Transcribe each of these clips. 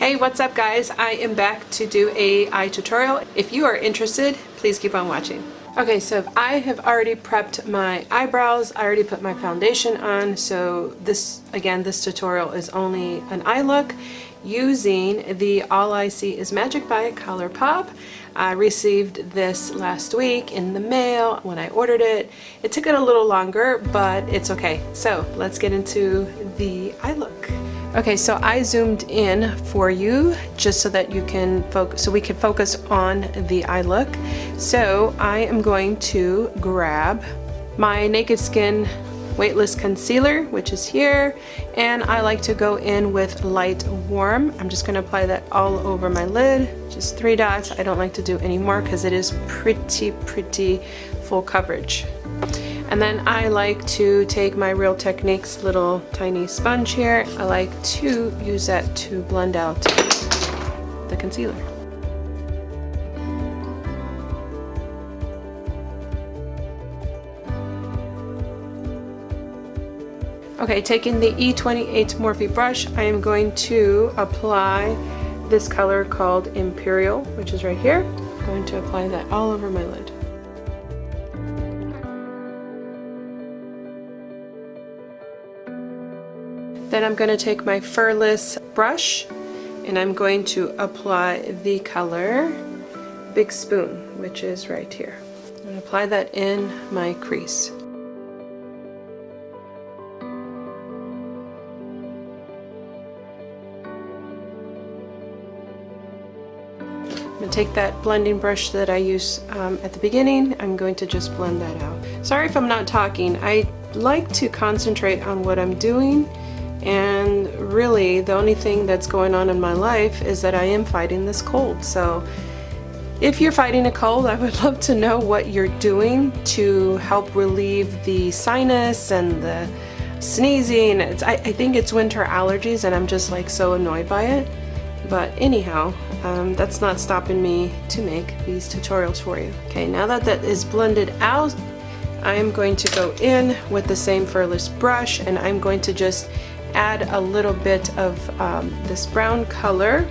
Hey, what's up guys? I am back to do a eye tutorial. If you are interested, please keep on watching. Okay, so I have already prepped my eyebrows. I already put my foundation on. So this tutorial is only an eye look using the All I See Is Magic by Colourpop. I received this last week in the mail when I ordered it. It took it a little longer, but it's okay. So let's get into the eye look. Okay, so I zoomed in for you just so that you can focus, so we can focus on the eye look. So I am going to grab my Naked Skin Weightless Concealer, which is here, and I like to go in with Light Warm. I'm just going to apply that all over my lid, just 3 dots. I don't like to do any more because it is pretty full coverage. And then I like to take my Real Techniques little tiny sponge here. I like to use that to blend out the concealer. Okay, taking the E28 Morphe brush, I am going to apply this color called Imperial, which is right here. I'm going to apply that all over my lid. Then I'm going to take my furless brush and I'm going to apply the color Big Spoon, which is right here. I'm going to apply that in my crease. I'm going to take that blending brush that I used at the beginning. I'm going to just blend that out. Sorry if I'm not talking. I like to concentrate on what I'm doing. And really, the only thing that's going on in my life is that I am fighting this cold. So if you're fighting a cold, I would love to know what you're doing to help relieve the sinus and the sneezing. I think it's winter allergies and I'm just like so annoyed by it. But anyhow, that's not stopping me to make these tutorials for you. Okay, now that that is blended out, I am going to go in with the same furless brush and I'm going to just add a little bit of this brown color,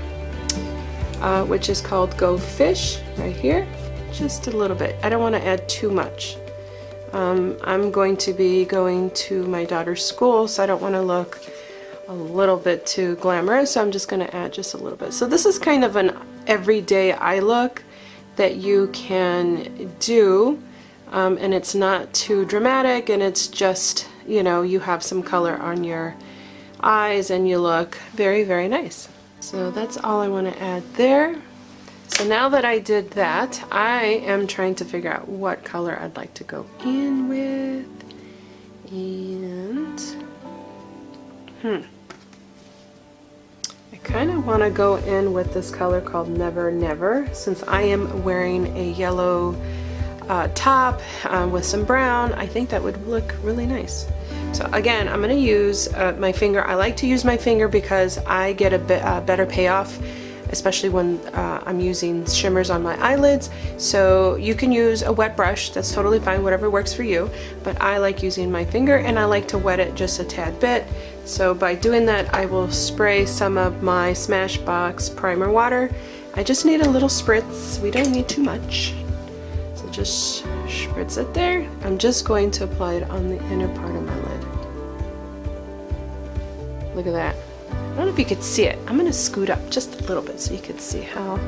which is called Go Fish, right here. Just a little bit. I don't want to add too much. I'm going to be going to my daughter's school, so I don't want to look a little bit too glamorous, so I'm just going to add just a little bit. So this is kind of an everyday eye look that you can do, and it's not too dramatic, and it's just, you know, you have some color on your eyes and you look very nice. So that's all I want to add there. So now that I did that, I am trying to figure out what color I'd like to go in with. And I kind of want to go in with this color called Never Never, since I am wearing a yellow top with some brown. I think that would look really nice. So again, I'm going to use my finger. I like to use my finger because I get a better payoff, especially when I'm using shimmers on my eyelids. So you can use a wet brush, that's totally fine, whatever works for you. But I like using my finger and I like to wet it just a tad bit. So by doing that, I will spray some of my Smashbox primer water. I just need a little spritz. We don't need too much. So just spritz it there. I'm just going to apply it on the inner part of my lid. Look at that. I don't know if you could see it. I'm going to scoot up just a little bit so you could see how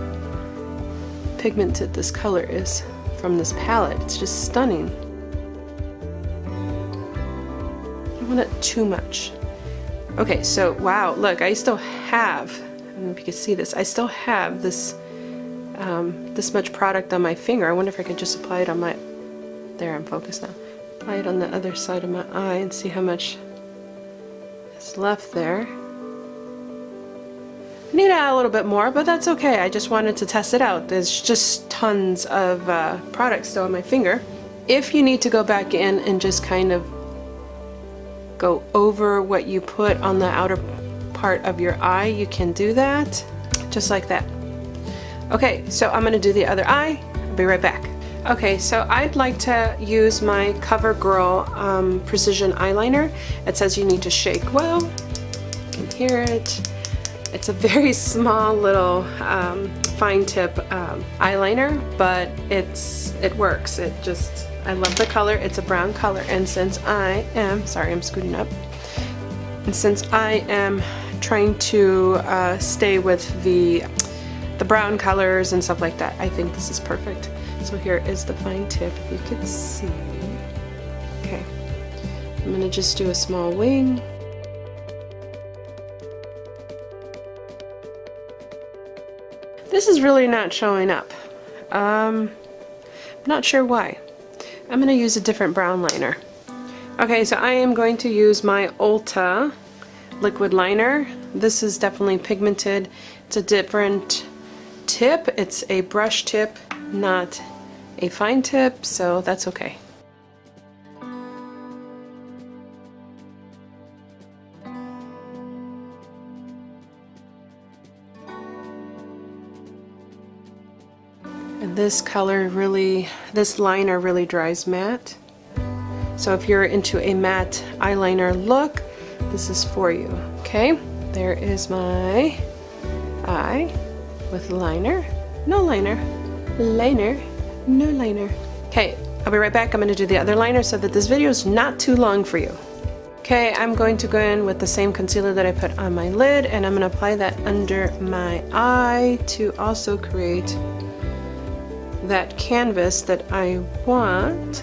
pigmented this color is from this palette. It's just stunning. I don't want it too much. Okay, so wow, look, I still have, I don't know if you can see this, I still have this this much product on my finger. I wonder if I could just apply it on my, there, I'm focused now. Apply it on the other side of my eye and see how much is left there. I need to add a little bit more, but that's okay. I just wanted to test it out. There's just tons of product still on my finger. If you need to go back in and just kind of go over what you put on the outer part of your eye, you can do that, just like that. Okay, so I'm gonna do the other eye. I'll be right back. Okay, so I'd like to use my CoverGirl Precision Eyeliner. It says you need to shake well. You can hear it. It's a very small little fine tip eyeliner, but it works. I love the color. It's a brown color, and since I am, sorry, I'm scooting up. And since I am trying to stay with the brown colors and stuff like that, I think this is perfect. So here is the fine tip, if you could see. Okay, I'm gonna just do a small wing. This is really not showing up. I'm not sure why. I'm gonna use a different brown liner. Okay, so I am going to use my Ulta liquid liner. This is definitely pigmented. It's a different tip. It's a brush tip, not a fine tip, so that's okay. And this color really, this liner really dries matte. So if you're into a matte eyeliner look, this is for you. Okay, there is my eye with liner, no liner, liner, no liner. Okay, I'll be right back. I'm going to do the other liner so that this video is not too long for you. Okay, I'm going to go in with the same concealer that I put on my lid, and I'm going to apply that under my eye to also create that canvas that I want.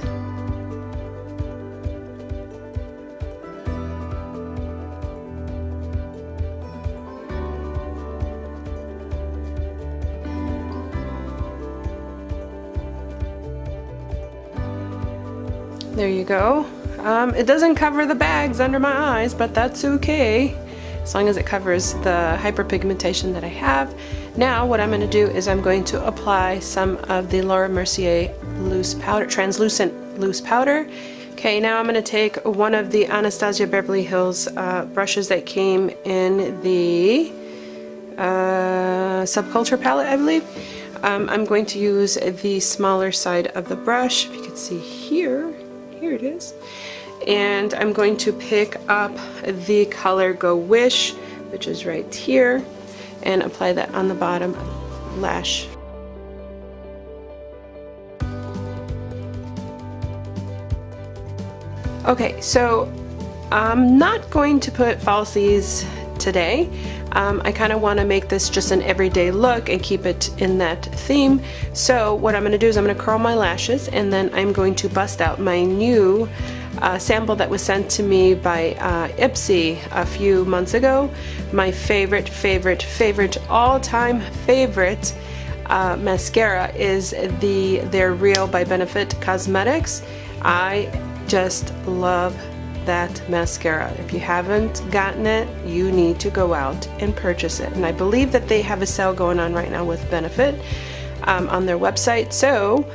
There you go. It doesn't cover the bags under my eyes, but that's okay, as long as it covers the hyperpigmentation that I have. Now what I'm going to do is I'm going to apply some of the Laura Mercier loose powder, translucent loose powder. Okay, now I'm going to take one of the Anastasia Beverly Hills brushes that came in the Subculture palette, I believe. I'm going to use the smaller side of the brush. If you can see here, here it is. And I'm going to pick up the color Go Wish, which is right here, and apply that on the bottom lash. Okay, so I'm not going to put falsies today. I kind of want to make this just an everyday look and keep it in that theme. So what I'm going to do is I'm going to curl my lashes, and then I'm going to bust out my new sample that was sent to me by Ipsy a few months ago. My favorite all-time favorite mascara is their Real by Benefit Cosmetics. I just love that mascara. If you haven't gotten it, you need to go out and purchase it. And I believe that they have a sale going on right now with Benefit on their website. So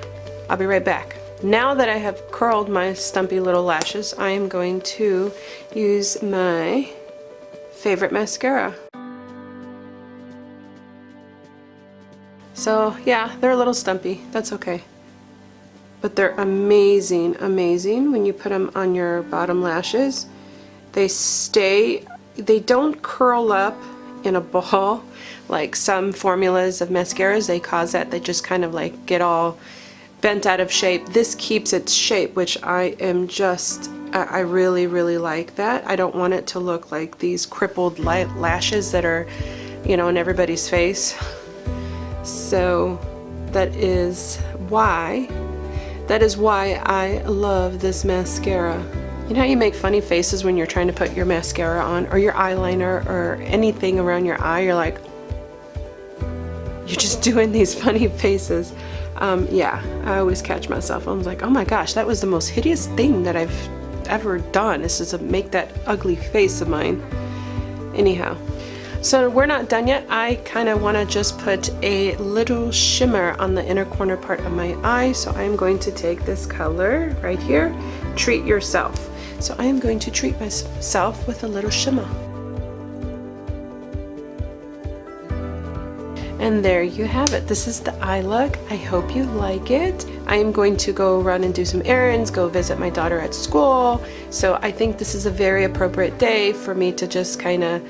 I'll be right back. Now that I have curled my stumpy little lashes, I am going to use my favorite mascara. So yeah, they're a little stumpy. That's okay. But they're amazing, amazing when you put them on your bottom lashes. They stay, they don't curl up in a ball like some formulas of mascaras. They cause that. They just kind of like get all bent out of shape. This keeps its shape, which I am just, I really, really like that. I don't want it to look like these crippled lashes that are, you know, in everybody's face. So that is why I love this mascara. You know how you make funny faces when you're trying to put your mascara on, or your eyeliner, or anything around your eye? You're like, you're just doing these funny faces. Yeah, I always catch myself. I was like, oh my gosh, that was the most hideous thing that I've ever done, is to make that ugly face of mine. Anyhow, so we're not done yet. I kind of want to just put a little shimmer on the inner corner part of my eye. So I'm going to take this color right here, Treat Yourself. So I am going to treat myself with a little shimmer. And there you have it. This is the eye look. I hope you like it. I am going to go run and do some errands, go visit my daughter at school. So I think this is a very appropriate day for me to just kind of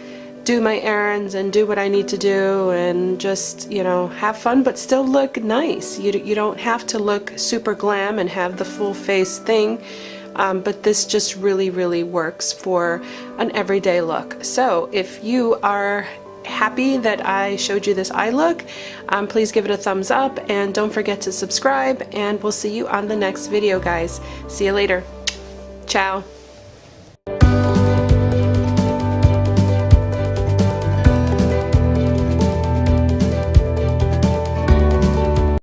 do my errands and do what I need to do and just, you know, have fun but still look nice. You don't have to look super glam and have the full face thing, but this just really works for an everyday look. So if you are happy that I showed you this eye look, please give it a thumbs up and don't forget to subscribe, and we'll see you on the next video, guys. See you later. Ciao.